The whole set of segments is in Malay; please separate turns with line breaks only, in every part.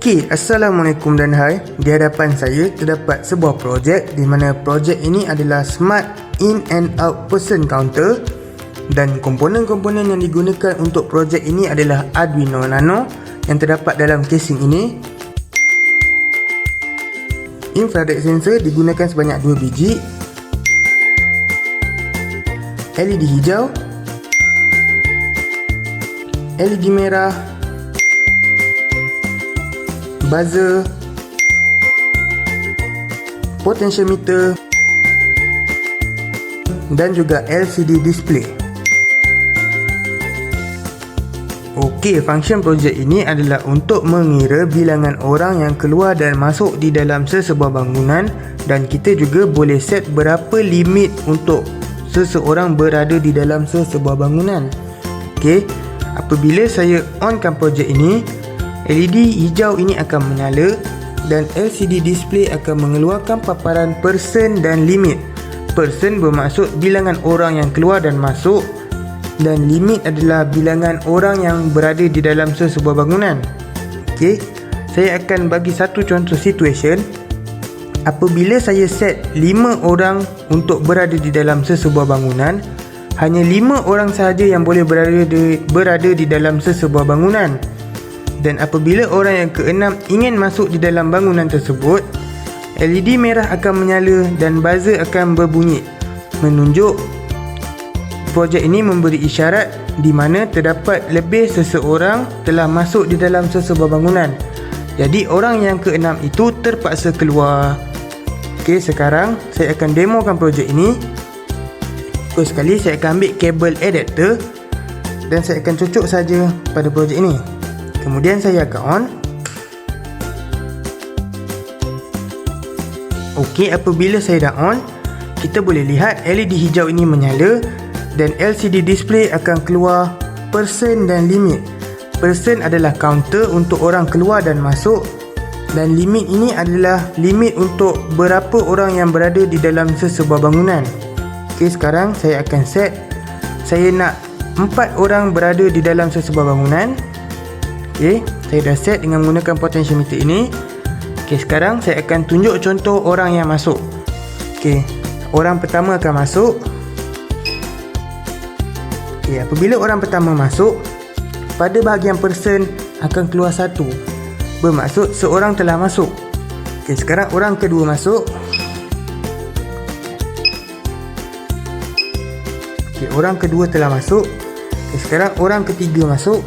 Okey, Assalamualaikum dan hai. Di hadapan saya terdapat sebuah projek di mana projek ini adalah Smart In and Out Person Counter dan komponen-komponen yang digunakan untuk projek ini adalah Arduino Nano yang terdapat dalam casing ini. Infrared sensor digunakan sebanyak 2 biji, LED hijau, LED merah, buzzer, potentiometer dan juga LCD display. Okey, function projek ini adalah untuk mengira bilangan orang yang keluar dan masuk di dalam sesebuah bangunan, dan kita juga boleh set berapa limit untuk seseorang berada di dalam sesebuah bangunan. Okey, apabila saya onkan projek ini, LED hijau ini akan menyala dan LCD display akan mengeluarkan paparan person dan limit. Person bermaksud bilangan orang yang keluar dan masuk, dan limit adalah bilangan orang yang berada di dalam sesebuah bangunan. Okey, saya akan bagi satu contoh situation. Apabila saya set 5 orang untuk berada di dalam sesebuah bangunan, hanya 5 orang sahaja yang boleh berada di dalam sesebuah bangunan. Dan apabila orang yang keenam ingin masuk di dalam bangunan tersebut, LED merah akan menyala dan buzzer akan berbunyi, menunjuk projek ini memberi isyarat di mana terdapat lebih seseorang telah masuk di dalam sesebuah bangunan. Jadi orang yang keenam itu terpaksa keluar. Okey, sekarang saya akan demokan projek ini. First sekali saya akan ambil kabel adapter dan saya akan cocok saja pada projek ini. Kemudian saya akan on. Okey, apabila saya dah on, kita boleh lihat LED hijau ini menyala dan LCD display akan keluar person dan limit. Person adalah counter untuk orang keluar dan masuk, dan limit ini adalah limit untuk berapa orang yang berada di dalam sesebuah bangunan. Okey, sekarang saya akan set. Saya nak 4 orang berada di dalam sesebuah bangunan. Okey, saya dah set dengan menggunakan potentiometer ini. Okey, sekarang saya akan tunjuk contoh orang yang masuk. Okey, orang pertama akan masuk. Okey, apabila orang pertama masuk, pada bahagian person akan keluar 1. Bermaksud seorang telah masuk. Okey, sekarang orang kedua masuk. Okey, orang kedua telah masuk. Okey, sekarang orang ketiga masuk.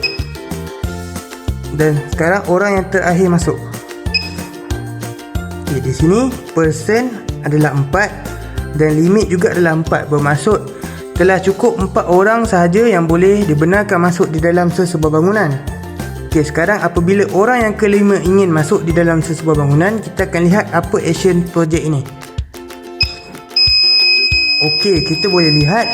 Dan sekarang orang yang terakhir masuk. Okey, di sini person adalah 4 dan limit juga adalah 4. Bermaksud telah cukup 4 orang sahaja yang boleh dibenarkan masuk di dalam sesebuah bangunan. Okey, sekarang apabila orang yang kelima ingin masuk di dalam sesebuah bangunan, kita akan lihat apa action projek ini. Okey, kita boleh lihat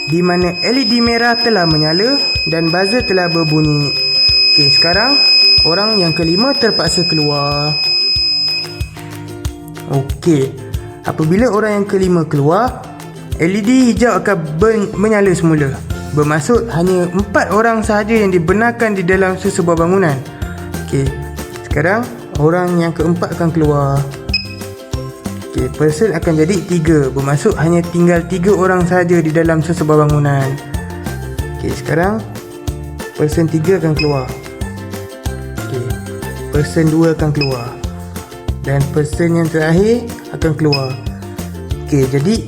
di mana LED merah telah menyala dan buzzer telah berbunyi. Okey, sekarang orang yang kelima terpaksa keluar. Okey, apabila orang yang kelima keluar, LED hijau akan menyala semula. Bermaksud hanya 4 orang sahaja yang dibenarkan di dalam sesebuah bangunan. Okey, sekarang orang yang keempat akan keluar. Okey, person akan jadi 3. Bermaksud hanya tinggal 3 orang sahaja di dalam sesebuah bangunan. Okey, sekarang person 3 akan keluar. Okey, person 2 akan keluar. Dan person yang terakhir akan keluar. Okey, jadi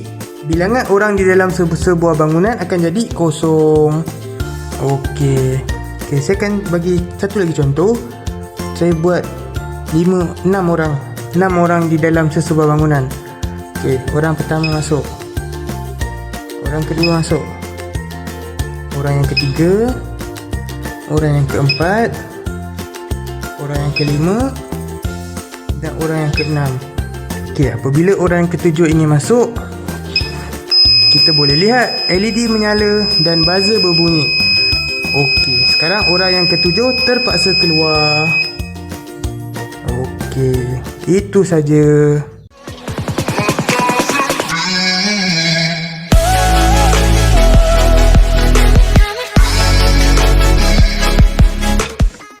bilangan orang di dalam sebuah bangunan akan jadi 0. Okey. Okey, saya akan bagi satu lagi contoh. Saya buat 6 orang di dalam sesebuah bangunan. Okey, orang pertama masuk. Orang kedua masuk. Orang yang ketiga. Orang yang keempat. Orang yang kelima. Dan orang yang keenam. Okey, apabila orang yang ketujuh ini masuk, kita boleh lihat LED menyala dan buzzer berbunyi. Okey, sekarang orang yang ketujuh terpaksa keluar. Okey, itu saja.